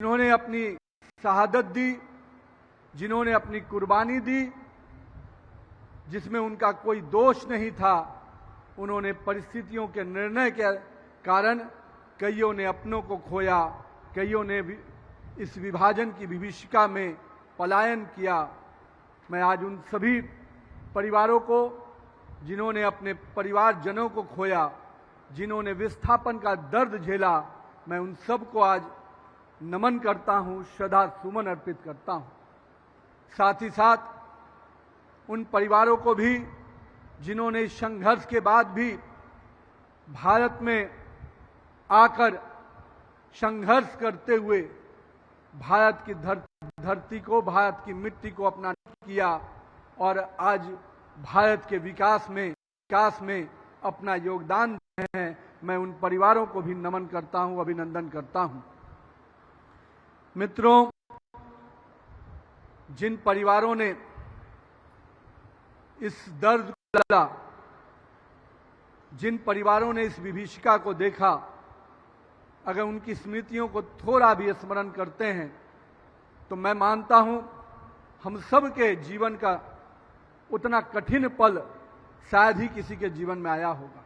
जिन्होंने अपनी शहादत दी, जिन्होंने अपनी कुर्बानी दी, जिसमें उनका कोई दोष नहीं था, उन्होंने परिस्थितियों के निर्णय के कारण कईयों ने अपनों को खोया, कईयों ने इस विभाजन की विभीषिका में पलायन किया। मैं आज उन सभी परिवारों को, जिन्होंने अपने परिवारजनों को खोया, जिन्होंने विस्थापन का दर्द झेला, मैं उन सबको आज नमन करता हूं, श्रद्धा सुमन अर्पित करता हूं। साथ ही साथ उन परिवारों को भी जिन्होंने इस संघर्ष के बाद भी भारत में आकर संघर्ष करते हुए भारत की धरती को, भारत की मिट्टी को अपना किया और आज भारत के विकास में अपना योगदान दे रहे हैं। मैं उन परिवारों को भी नमन करता हूं, अभिनंदन करता हूं। मित्रों, जिन परिवारों ने इस दर्द को झेला, जिन परिवारों ने इस विभीषिका को देखा, अगर उनकी स्मृतियों को थोड़ा भी स्मरण करते हैं तो मैं मानता हूं हम सब के जीवन का उतना कठिन पल शायद ही किसी के जीवन में आया होगा।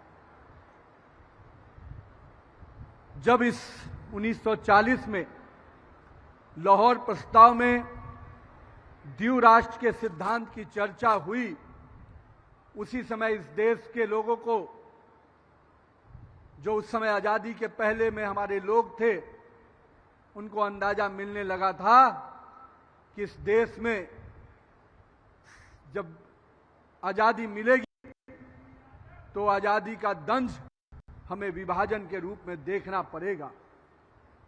जब इस 1940 में लाहौर प्रस्ताव में द्वीप राष्ट्र के सिद्धांत की चर्चा हुई, उसी समय इस देश के लोगों को, जो उस समय आजादी के पहले में हमारे लोग थे, उनको अंदाजा मिलने लगा था कि इस देश में जब आजादी मिलेगी तो आजादी का दंश हमें विभाजन के रूप में देखना पड़ेगा।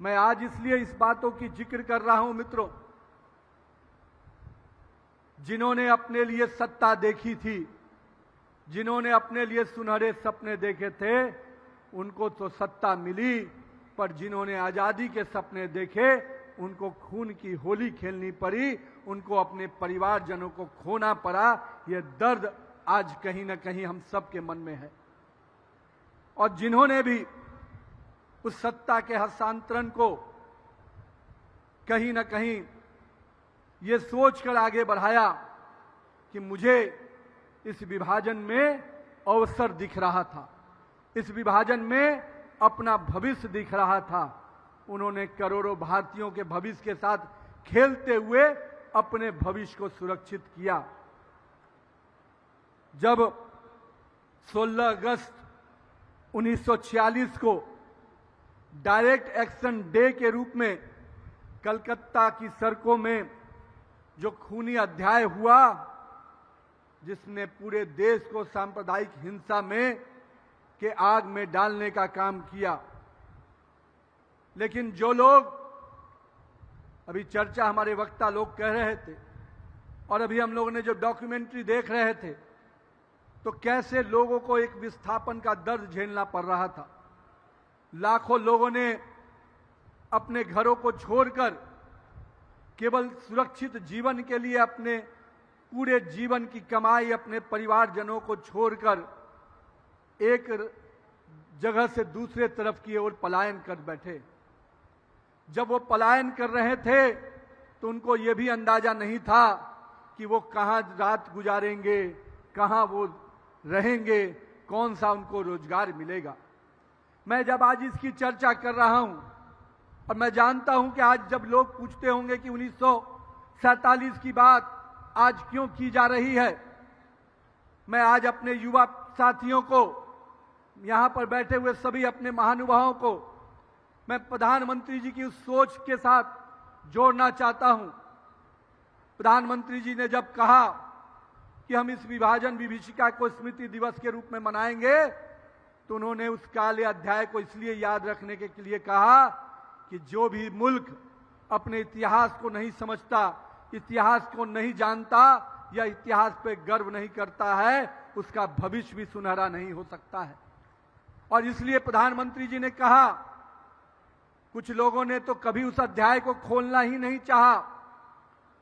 मैं आज इसलिए इस बातों की जिक्र कर रहा हूं मित्रों, जिन्होंने अपने लिए सत्ता देखी थी, जिन्होंने अपने लिए सुनहरे सपने देखे थे, उनको तो सत्ता मिली, पर जिन्होंने आजादी के सपने देखे उनको खून की होली खेलनी पड़ी, उनको अपने परिवारजनों को खोना पड़ा। यह दर्द आज कहीं ना कहीं हम सबके मन में है। और जिन्होंने भी उस सत्ता के हस्तांतरण को कहीं ना कहीं ये सोचकर आगे बढ़ाया कि मुझे इस विभाजन में अवसर दिख रहा था, इस विभाजन में अपना भविष्य दिख रहा था, उन्होंने करोड़ों भारतीयों के भविष्य के साथ खेलते हुए अपने भविष्य को सुरक्षित किया। जब 16 अगस्त 1946 को डायरेक्ट एक्शन डे के रूप में कलकत्ता की सड़कों में जो खूनी अध्याय हुआ, जिसने पूरे देश को सांप्रदायिक हिंसा में के आग में डालने का काम किया, लेकिन जो लोग, अभी चर्चा हमारे वक्ता लोग कह रहे थे और अभी हम लोगों ने जो डॉक्यूमेंट्री देख रहे थे, तो कैसे लोगों को एक विस्थापन का दर्द झेलना पड़ रहा था। लाखों लोगों ने अपने घरों को छोड़कर केवल सुरक्षित जीवन के लिए अपने पूरे जीवन की कमाई, अपने परिवारजनों को छोड़कर एक जगह से दूसरे तरफ की ओर पलायन कर बैठे। जब वो पलायन कर रहे थे तो उनको ये भी अंदाजा नहीं था कि वो कहां रात गुजारेंगे, कहां वो रहेंगे, कौन सा उनको रोजगार मिलेगा। मैं जब आज इसकी चर्चा कर रहा हूं और मैं जानता हूं कि आज जब लोग पूछते होंगे कि 1947 की बात आज क्यों की जा रही है, मैं आज अपने युवा साथियों को, यहां पर बैठे हुए सभी अपने महानुभावों को मैं प्रधानमंत्री जी की उस सोच के साथ जोड़ना चाहता हूं। प्रधानमंत्री जी ने जब कहा कि हम इस विभाजन विभीषिका को स्मृति दिवस के रूप में मनाएंगे, तो उन्होंने उस काले अध्याय को इसलिए याद रखने के लिए कहा कि जो भी मुल्क अपने इतिहास को नहीं समझता, इतिहास को नहीं जानता या इतिहास पे गर्व नहीं करता है, उसका भविष्य भी सुनहरा नहीं हो सकता है। और इसलिए प्रधानमंत्री जी ने कहा, कुछ लोगों ने तो कभी उस अध्याय को खोलना ही नहीं चाहा,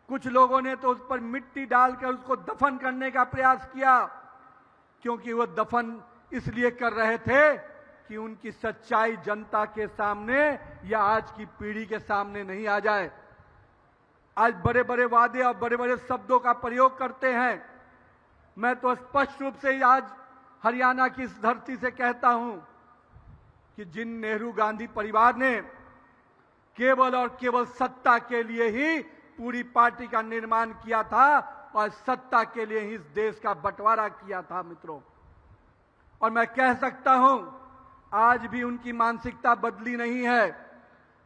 कुछ लोगों ने तो उस पर मिट्टी डालकर उसको दफन करने का प्रयास किया, क्योंकि वो दफन इसलिए कर रहे थे कि उनकी सच्चाई जनता के सामने या आज की पीढ़ी के सामने नहीं आ जाए। आज बड़े बड़े वादे और बड़े बड़े शब्दों का प्रयोग करते हैं। मैं तो स्पष्ट रूप से आज हरियाणा की इस धरती से कहता हूं कि जिन नेहरू गांधी परिवार ने केवल और केवल सत्ता के लिए ही पूरी पार्टी का निर्माण किया था और सत्ता के लिए ही इस देश का बंटवारा किया था मित्रों, और मैं कह सकता हूं आज भी उनकी मानसिकता बदली नहीं है।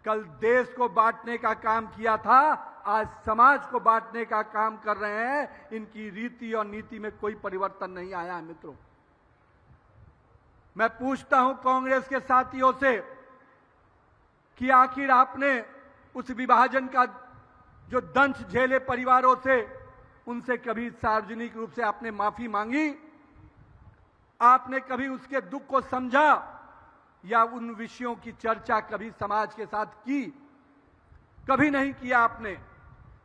कल देश को बांटने का काम किया था, आज समाज को बांटने का काम कर रहे हैं। इनकी रीति और नीति में कोई परिवर्तन नहीं आया है मित्रों। मैं पूछता हूं कांग्रेस के साथियों से कि आखिर आपने उस विभाजन का जो दंश झेले परिवारों से, उनसे कभी सार्वजनिक रूप से आपने माफी मांगी? आपने कभी उसके दुख को समझा या उन विषयों की चर्चा कभी समाज के साथ की? कभी नहीं किया आपने,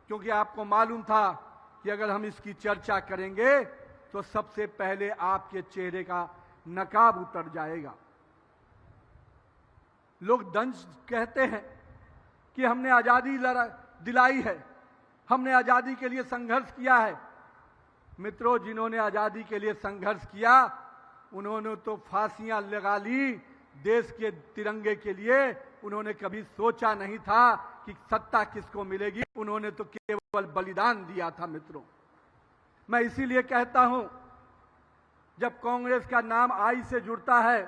क्योंकि आपको मालूम था कि अगर हम इसकी चर्चा करेंगे तो सबसे पहले आपके चेहरे का नकाब उतर जाएगा। लोग दंश कहते हैं कि हमने आजादी दिलाई है, हमने आजादी के लिए संघर्ष किया है। मित्रों, जिन्होंने आजादी के लिए संघर्ष किया उन्होंने तो फांसियां लगा ली देश के तिरंगे के लिए। उन्होंने कभी सोचा नहीं था कि सत्ता किसको मिलेगी, उन्होंने तो केवल बलिदान दिया था मित्रों। मैं इसीलिए कहता हूं, जब कांग्रेस का नाम आई से जुड़ता है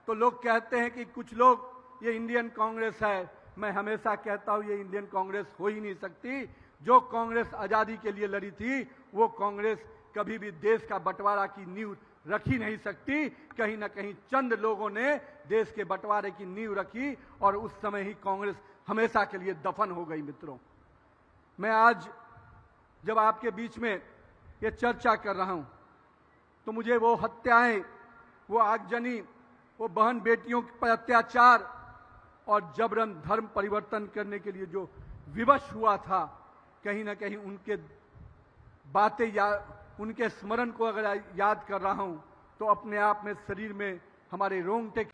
तो लोग कहते हैं कि कुछ लोग ये इंडियन कांग्रेस है। मैं हमेशा कहता हूं ये इंडियन कांग्रेस हो ही नहीं सकती। जो कांग्रेस आजादी के लिए लड़ी थी वो कांग्रेस कभी भी देश का बंटवारा की नींव रख ही नहीं सकती। कहीं ना कहीं चंद लोगों ने देश के बंटवारे की नींव रखी और उस समय ही कांग्रेस हमेशा के लिए दफन हो गई मित्रों। मैं आज जब आपके बीच में ये चर्चा कर रहा हूं तो मुझे वो हत्याएं, वो आगजनी, वो बहन बेटियों पर अत्याचार और जबरन धर्म परिवर्तन करने के लिए जो विवश हुआ था, कहीं ना कहीं उनके बातें या उनके स्मरण को अगर याद कर रहा हूं तो अपने आप में शरीर में हमारे रोंगटे